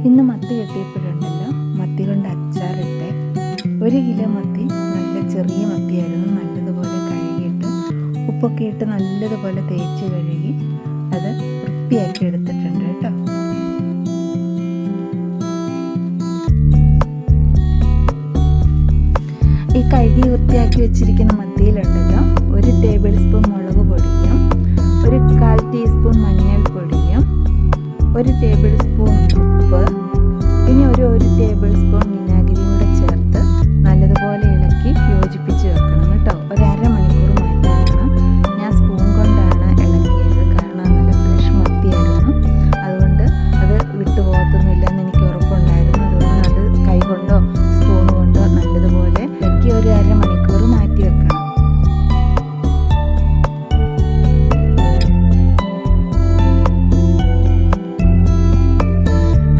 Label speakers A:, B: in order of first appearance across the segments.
A: ഇന്ന് മത്തി കിട്ടിയപ്പോഴുണ്ടല്ലോ, മത്തി കൊണ്ട് അച്ചാറിട്ട്. 1 കിലോ മത്തി നല്ല ചെറിയ മത്തിയായിരുന്നു. നല്ലതുപോലെ കഴുകിയിട്ട് ഉപ്പൊക്കെ ഇട്ട് നല്ലതുപോലെ തേച്ച് കഴുകി അത് വൃത്തിയാക്കി എടുത്തിട്ടുണ്ട് കേട്ടോ. ഈ കഴുകി വൃത്തിയാക്കി വെച്ചിരിക്കുന്ന മത്തിയിലുണ്ടല്ലോ 1 ടേബിൾ സ്പൂൺ മുളക് പൊടിയും 1/4 ടീസ്പൂൺ മഞ്ഞൾപ്പൊടിയും 1 ടേബിൾ സ്പൂൺ ഉപ്പ്, ഇനി 1 ടേബിൾ സ്പൂൺ വിനാഗിരിയും കൂടെ ചേർത്ത് നല്ലതുപോലെ ഇളക്കി യോജിപ്പിച്ച് വെക്കണം കേട്ടോ. 1/2 മണിക്കൂർ മാറ്റി വെക്കണം. ഞാൻ സ്പൂൺ കൊണ്ടാണ് ഇളക്കിയത്, കാരണം നല്ല ഫ്രഷ് മത്തിയായിരുന്നു. അതുകൊണ്ട് അത് വിട്ടുപോകത്തൊന്നുമില്ല എന്ന് എനിക്ക് ഉറപ്പുണ്ടായിരുന്നു. അതുകൊണ്ട് അത് കൈ കൊണ്ടോ സ്പൂൺ കൊണ്ടോ നല്ലതുപോലെ ഇളക്കി 1/2 മണിക്കൂർ മാറ്റി വെക്കണം.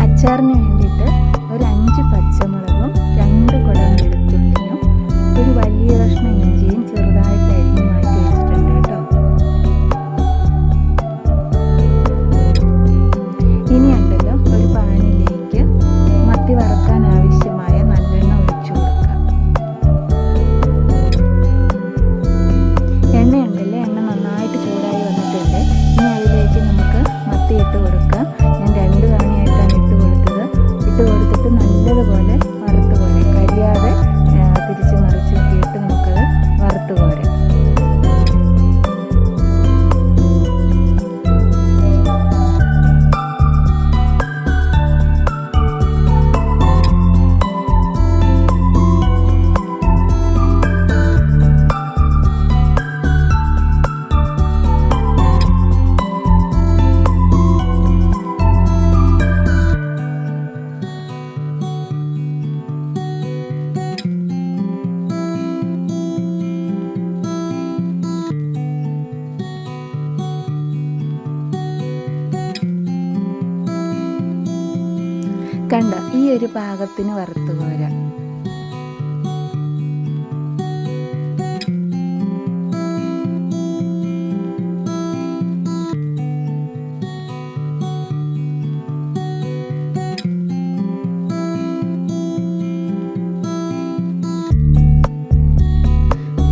A: അച്ചാറിന് വേണ്ടിയിട്ട് 5 പച്ചമുളകും 2 കുടം വെളുത്തുള്ളിയും 1 വലിയ കഷ്ണം ഇഞ്ചിയും ചെറുതായിട്ട് അരിഞ്ഞ് മാറ്റി വെച്ചിട്ടുണ്ട് കേട്ടോ. ഇനിയുണ്ടല്ലോ, ഒരു പാനിലേക്ക് മത്തി വറുക്കാൻ ആവശ്യമായ നല്ലെണ്ണ ഒഴിച്ചു കൊടുക്കാം. എണ്ണയുണ്ടല്ലോ, എണ്ണ നന്നായിട്ട് ചൂടായി വന്നിട്ടുണ്ട്. ഇനി അതിലേക്ക് നമുക്ക് മത്തി ഇട്ട് കൊടുക്കാം. ഞാൻ 2 തവണയായിട്ടാണ് ഇട്ട് കൊടുത്തിട്ട് നല്ലതുപോലെ വറുത്ത് കോരാം. കരിയാതെ തിരിച്ച് മറിച്ചൊക്കെ ഇട്ട് നമുക്കത് വറുത്ത് കോരാം. കണ്ട, ഈ ഒരു പാകത്തിന് വറുത്ത് കോരാം.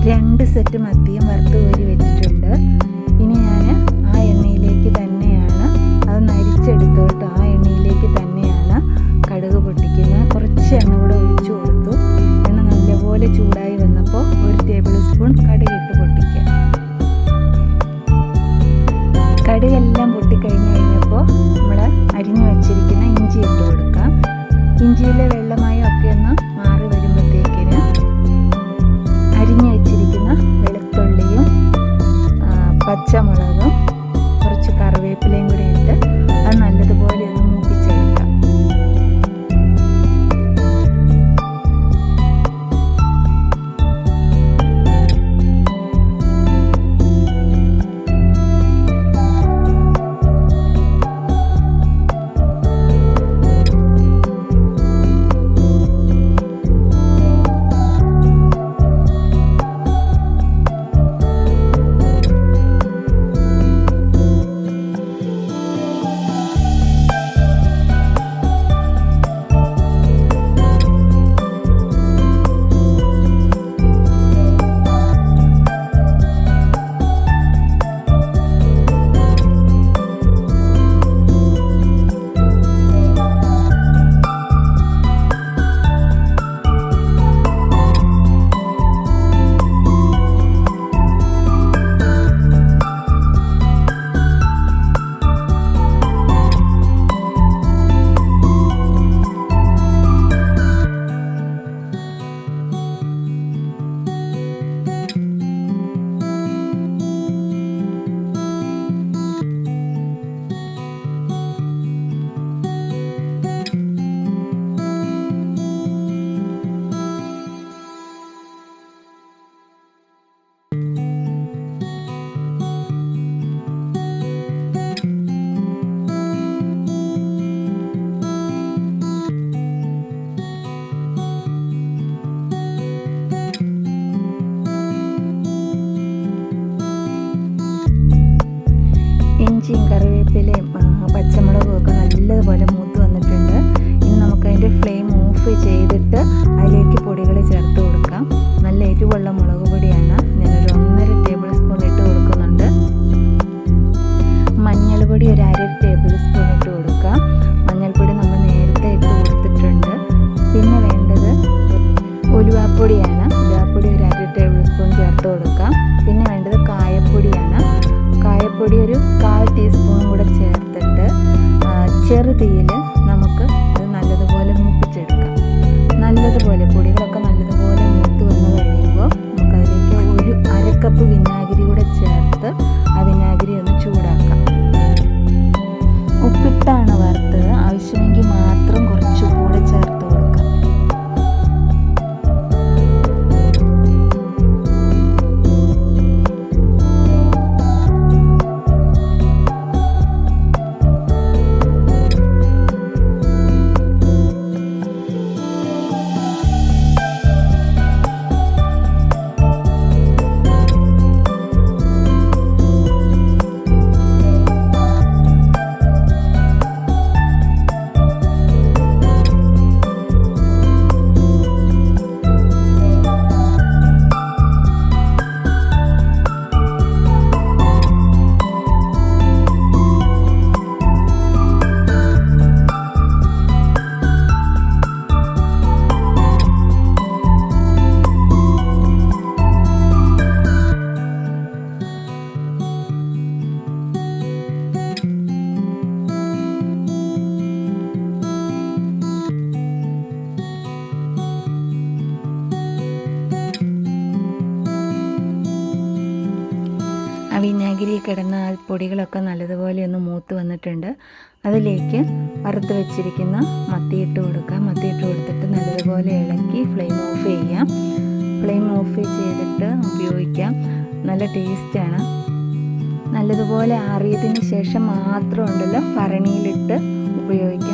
A: രണ്ട് സെറ്റ് മത്തിയും വറുത്ത് കോരി വെച്ചിട്ടുണ്ട്. ഇനി ഞാൻ ആ എണ്ണയിലേക്ക് തന്നെയാണ് അത് നരിച്ചെടുത്തു കേട്ടോ. ആ എണ്ണയിലേക്ക് തന്നെയാണ് കടുക് പൊട്ടിക്കുന്നത്. കുറച്ച് എണ്ണ കൂടെ ഒഴിച്ചു കൊടുത്തു. എണ്ണ നല്ലപോലെ ചൂടായി വന്നപ്പോൾ 1 ടേബിൾ സ്പൂൺ കടുകിട്ട് പൊട്ടിക്കുക. കടുകെല്ലാം പൊട്ടിക്കഴിഞ്ഞ് കഴിഞ്ഞപ്പോൾ നമ്മൾ അരിഞ്ഞു വച്ചിരിക്കുന്ന ഇഞ്ചി ഇട്ട് കൊടുക്കാം. ഇഞ്ചിയിലെ വെള്ളമയം ഒക്കെ ഒന്ന് മാറി വരുമ്പോഴത്തേക്കിന് അരിഞ്ഞു വെച്ചിരിക്കുന്ന വെളുത്തുള്ളിയും പച്ചമുളകും കുറച്ച് കറിവേപ്പിലയും കൂടി ഇട്ട് അത് നല്ലതുപോലെ ഒന്ന് മൂപ്പിച്ചെടുക്കാം. നല്ലതുപോലെ പൊടികളൊക്കെ നല്ലതുപോലെ മൂത്ത് വന്ന് കഴിയുമ്പോൾ നമുക്കതിലേക്ക് ഒരു അരക്കപ്പ് വിനാഗിരി കൂടെ ചേർത്ത് ആ വിനാഗിരി ഒന്ന് ചൂടാക്കാം. ഉപ്പിട്ടാണ് വറുത്തത്, ആവശ്യമെങ്കിൽ മാത്രം കുറച്ച് കൂടെ ചേർത്ത് കൊടുക്കാം. വിനാഗിരി കിടന്ന ആ പൊടികളൊക്കെ നല്ലതുപോലെ ഒന്ന് മൂത്ത് വന്നിട്ടുണ്ട്. അതിലേക്ക് വറുത്ത് വെച്ചിരിക്കുന്ന മത്തി ഇട്ട് കൊടുക്കാം. മത്തി ഇട്ട് കൊടുത്തിട്ട് നല്ലതുപോലെ ഇളക്കി ഫ്ലെയിം ഓഫ് ചെയ്യാം. ഫ്ലെയിം ഓഫ് ചെയ്തിട്ട് ഉപയോഗിക്കാം. നല്ല ടേസ്റ്റാണ്. നല്ലതുപോലെ ആറിയതിന് ശേഷം മാത്രം ഉണ്ടല്ലോ ഭരണിയിലിട്ട് ഉപയോഗിക്കാം.